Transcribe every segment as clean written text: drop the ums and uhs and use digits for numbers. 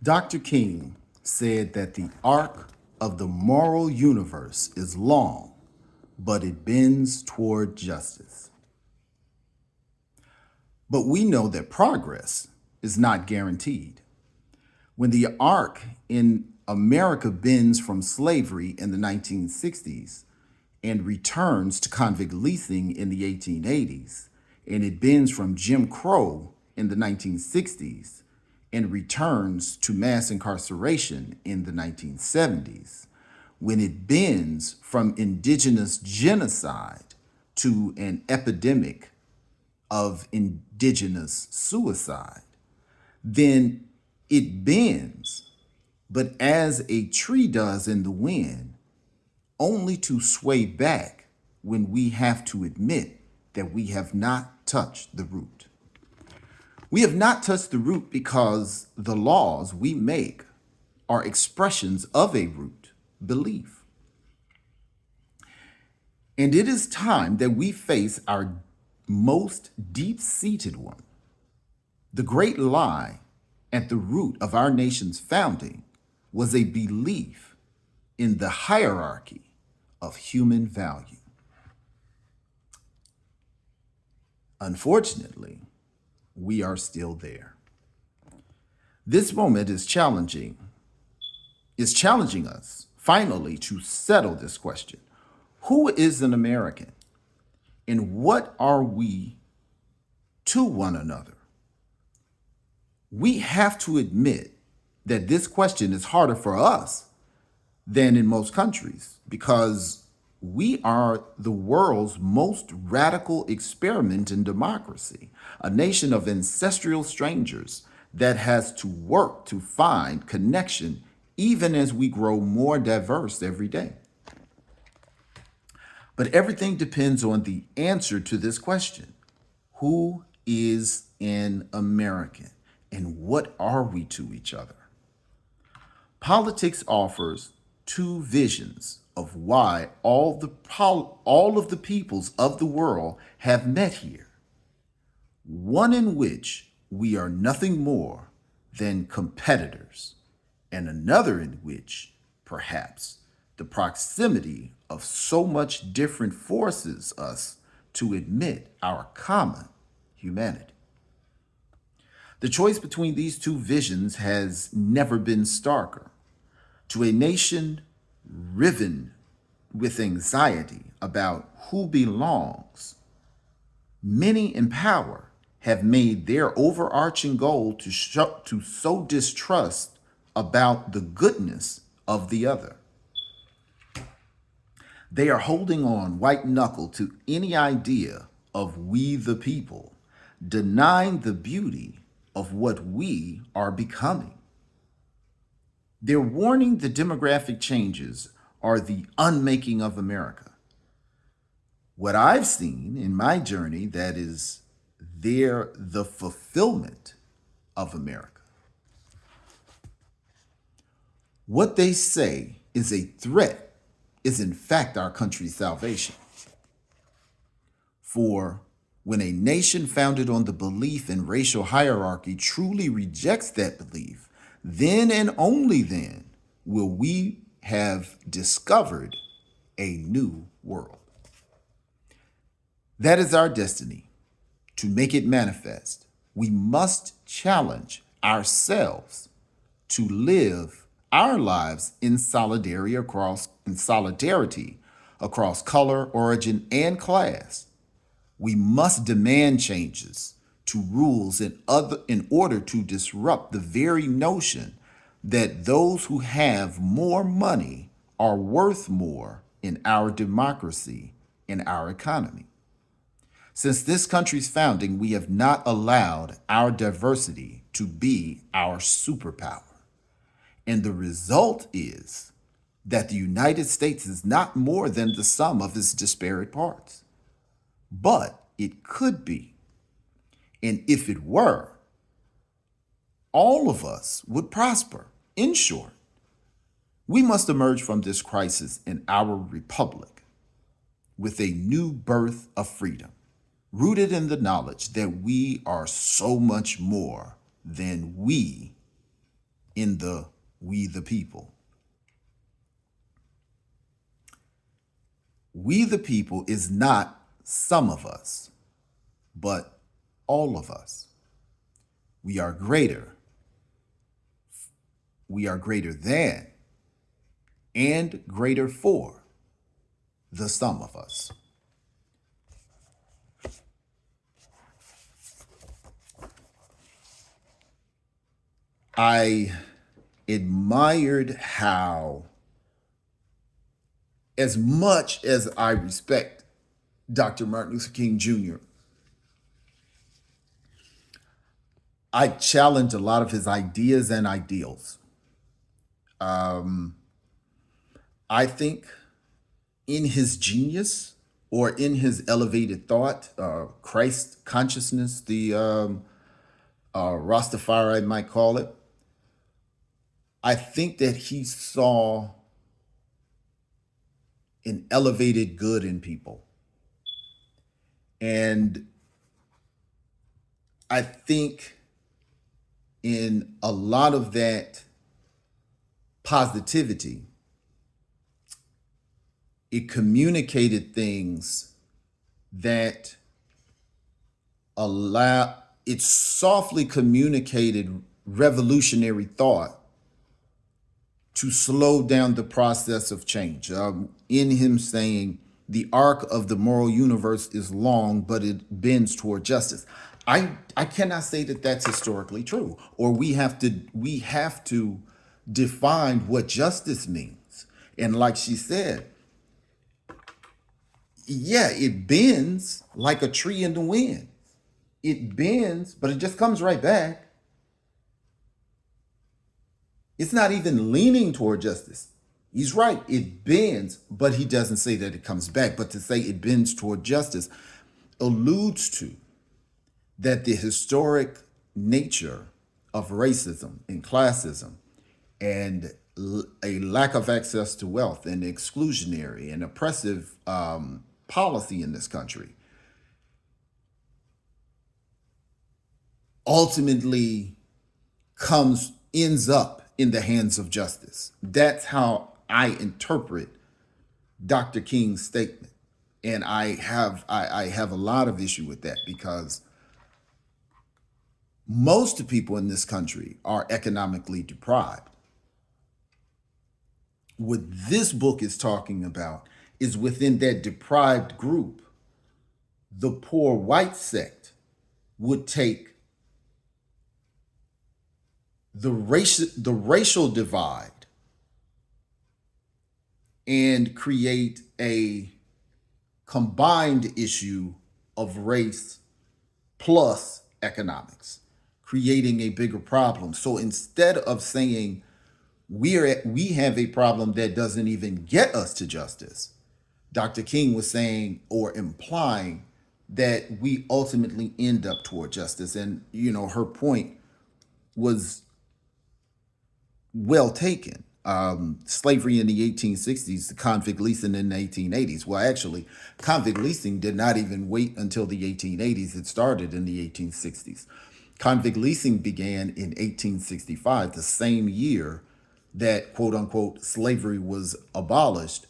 Dr. King said that the arc of the moral universe is long, but it bends toward justice. But we know that progress is not guaranteed. When the arc in America bends from slavery in the 1960s and returns to convict leasing in the 1880s, and it bends from Jim Crow in the 1960s and returns to mass incarceration in the 1970s, when it bends from indigenous genocide to an epidemic of indigenous suicide, then it bends, but as a tree does in the wind, only to sway back when we have to admit that we have not touched the root. We have not touched the root because the laws we make are expressions of a root, belief. And it is time that we face our most deep seated one. The great lie at the root of our nation's founding was a belief in the hierarchy of human value. Unfortunately, we are still there. This moment is challenging us finally to settle this question. Who is an American and what are we to one another? We have to admit that this question is harder for us than in most countries because we are the world's most radical experiment in democracy, a nation of ancestral strangers that has to work to find connection even as we grow more diverse every day. But everything depends on the answer to this question. Who is an American and what are we to each other? Politics offers two visions of why all of the peoples of the world have met here. One in which we are nothing more than competitors, and another in which, perhaps, the proximity of so much different forces us to admit our common humanity. The choice between these two visions has never been starker. To a nation riven with anxiety about who belongs, many in power have made their overarching goal to sow distrust about the goodness of the other. They are holding on white knuckle to any idea of we the people, denying the beauty of what we are becoming. They're warning the demographic changes are the unmaking of America. What I've seen in my journey, that is, they're the fulfillment of America. What they say is a threat is in fact our country's salvation. For when a nation founded on the belief in racial hierarchy truly rejects that belief, then and only then will we have discovered a new world. That is our destiny. To make it manifest, we must challenge ourselves to live our lives in solidarity across color, origin, and class. We must demand changes to rules in order to disrupt the very notion that those who have more money are worth more in our democracy, in our economy. Since this country's founding, we have not allowed our diversity to be our superpower. And the result is that the United States is not more than the sum of its disparate parts. But it could be. And if it were, all of us would prosper. In short, we must emerge from this crisis in our republic with a new birth of freedom, rooted in the knowledge that we are so much more than we in the We the People. We the people is not some of us, but all of us. We are greater. We are greater than and greater for the sum of us. I admired how, as much as I respect Dr. Martin Luther King Jr., I challenge a lot of his ideas and ideals. I think in his genius or in his elevated thought, Christ consciousness, the Rastafari might call it, I think that he saw an elevated good in people. And I think in a lot of that positivity, it communicated things that it softly communicated revolutionary thought to slow down the process of change. In him saying, the arc of the moral universe is long, but it bends toward justice. I cannot say that that's historically true, or we have to define what justice means. And like she said, yeah, it bends like a tree in the wind. It bends, but it just comes right back. It's not even leaning toward justice. He's right. It bends, but he doesn't say that it comes back. But to say it bends toward justice alludes to that the historic nature of racism and classism and a lack of access to wealth and exclusionary and oppressive policy in this country ultimately ends up in the hands of justice. That's how I interpret Dr. King's statement. And I have a lot of issue with that because most people in this country are economically deprived. What this book is talking about is within that deprived group, the poor white sect would take the racial divide and create a combined issue of race plus economics, creating a bigger problem. So instead of saying we have a problem that doesn't even get us to justice, Dr. King was saying or implying that we ultimately end up toward justice. And her point was well taken. Slavery in the 1860s, the convict leasing in the 1880s. Well, actually, convict leasing did not even wait until the 1880s. It started in the 1860s. Convict leasing began in 1865, the same year that, quote unquote, slavery was abolished.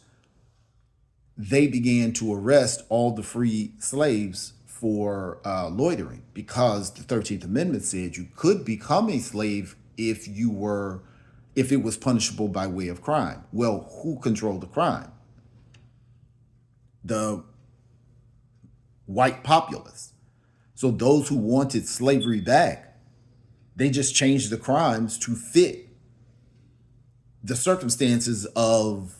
They began to arrest all the free slaves for loitering because the 13th Amendment said you could become a slave if it was punishable by way of crime. Well, who controlled the crime? The white populace. So those who wanted slavery back, they just changed the crimes to fit the circumstances of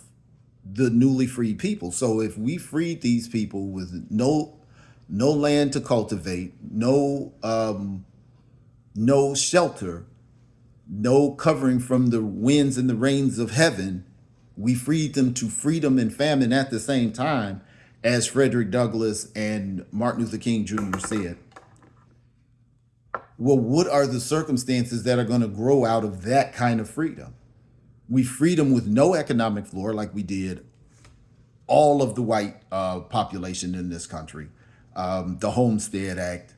the newly freed people. So if we freed these people with no land to cultivate, no shelter, no covering from the winds and the rains of heaven, we freed them to freedom and famine at the same time, as Frederick Douglass and Martin Luther King Jr. said. Well, what are the circumstances that are going to grow out of that kind of freedom? We freed them with no economic floor like we did all of the white population in this country. The Homestead Act,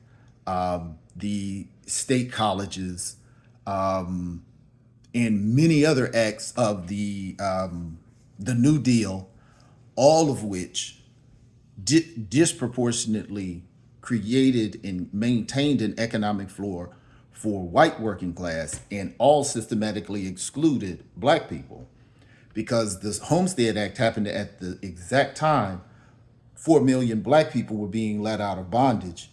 the state colleges, and many other acts of the New Deal, all of which disproportionately created and maintained an economic floor for white working class and all systematically excluded black people, because the Homestead Act happened at the exact time 4 million black people were being let out of bondage.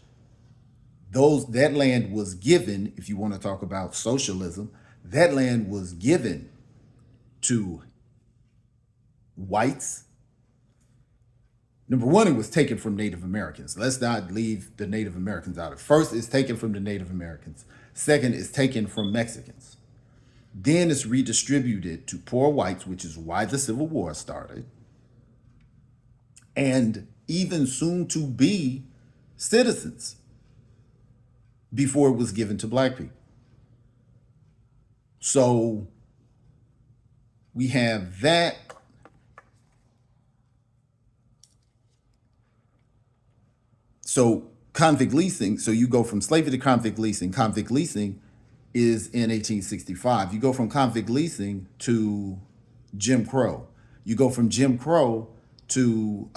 That land was given, if you want to talk about socialism, that land was given to whites. Number one, it was taken from Native Americans. Let's not leave the Native Americans out of it. First, it's taken from the Native Americans. Second, it's taken from Mexicans. Then it's redistributed to poor whites, which is why the Civil War started, and even soon to be citizens before it was given to black people. So we have that. So convict leasing, so you go from slavery to convict leasing. Convict leasing is in 1865. You go from convict leasing to Jim Crow. You go from Jim Crow to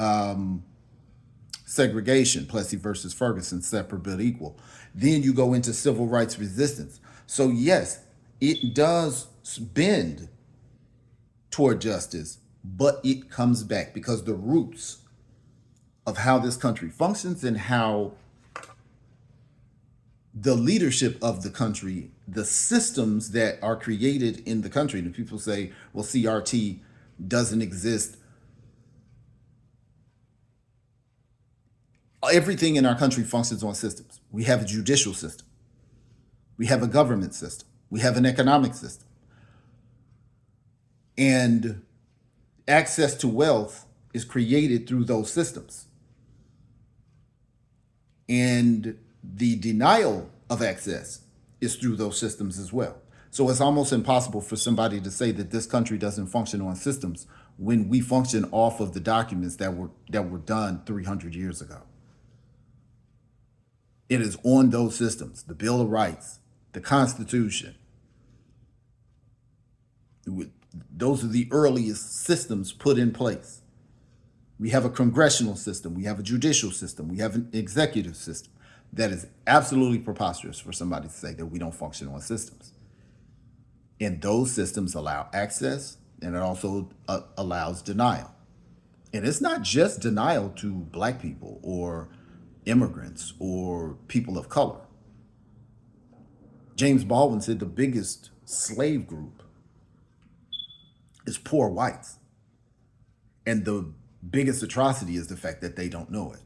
segregation, Plessy versus Ferguson, separate but equal. Then you go into civil rights resistance. So yes, it does bend toward justice, but it comes back because the roots of how this country functions and how the leadership of the country, the systems that are created in the country, and people say, well, CRT doesn't exist. Everything in our country functions on systems. We have a judicial system. We have a government system. We have an economic system. And access to wealth is created through those systems. And the denial of access is through those systems as well. So it's almost impossible for somebody to say that this country doesn't function on systems when we function off of the documents that were done 300 years ago. It is on those systems, the Bill of Rights, the Constitution. Those are the earliest systems put in place. We have a congressional system. We have a judicial system. We have an executive system. That is absolutely preposterous for somebody to say that we don't function on systems. And those systems allow access, and it also allows denial. And it's not just denial to black people or immigrants or people of color. James Baldwin said the biggest slave group is poor whites. And the biggest atrocity is the fact that they don't know it.